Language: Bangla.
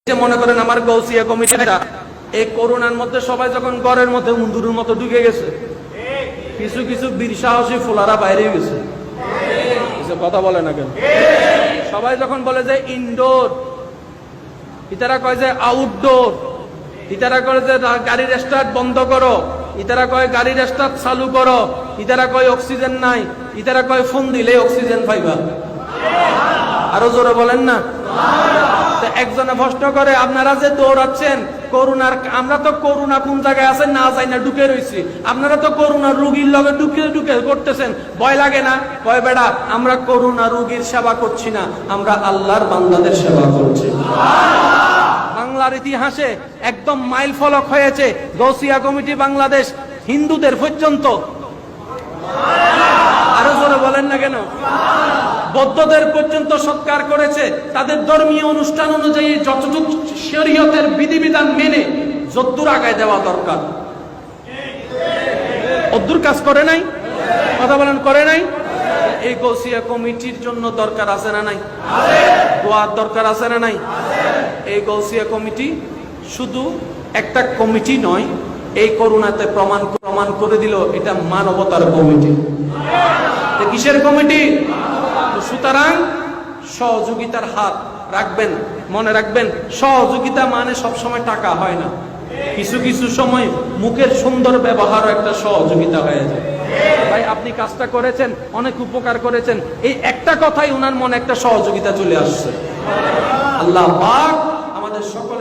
যে মনে করেন আমার গৌসিয়া কমিটিটা এই করোনার মধ্যে সবাই যখন ঘরের মধ্যে উন্দুরের মতো ঢুকে গেছে, কিছু কিছু বীর সাহসী ফুলারা বাইরে গেছে। কথা বলে না কেন? সবাই যখন বলে যে ইনডোর, ইতারা কয় যে আউটডোর, ইতারা কয় যে গাড়ির স্টার্ট বন্ধ করো, ইতারা কয় গাড়ির স্টার্ট চালু করো, ইতারা কয় অক্সিজেন নাই, ইতারা কয় ফোন দিলে অক্সিজেন পাইবা। আরো জোরে বলেন না। একজনে প্রশ্ন করে, আপনারা যে দৌড়াচ্ছেন করোনার, আমরা তো করোনা কোন জায়গায় আছে না যাই না ঢুকে রয়েছি, আপনারা তো করোনা রোগীর লগে ঢুকে ঢুকে করতেছেন, ভয় লাগে না? কয় বেড়া, আমরা করোনা রোগীর সেবা করছি না, আমরা আল্লাহর বান্দাদের সেবা করছি। বাংলার ইতিহাসে একদম মাইল ফলক হয়েছে গৌসিয়া কমিটি বাংলাদেশ, হিন্দুদের পর্যন্ত। আরো জোরে বলেন না কেন? বৌদ্ধদের পর্যন্ত সৎকার করেছে, তাদের ধর্মীয় অনুষ্ঠান অনুযায়ী যতটুকু শরীয়তের বিধিবিধান মেনে যদ্দূর আগায় দেওয়া দরকার অদ্দূর কাজ করে নাই। কথা বলেন, করে নাই? এই গৌসিয়া কমিটির জন্য দরকার আছে না নাই? দোয়ার দরকার আছে না নাই? এই গৌসিয়া কমিটি শুধু একটা কমিটি নয়, এই করোনাতে প্রমাণ করে দিল এটা মানবতার কমিটি। কিসের কমিটি? সুতরাং সহযোগিতার হাত রাখবেন, মনে রাখবেন, সহযোগিতা মানে সবসময় টাকা হয় না, কিছু কিছু সময় মুখের সুন্দর ব্যবহারও একটা সহযোগিতা হয়ে যায়। ভাই আপনি কাজটা করেছেন, অনেক উপকার করেছেন, এই একটা কথাই ওনার মনে একটা সহযোগিতা চলে আসছে। আল্লাহ পাক আমাদের সকল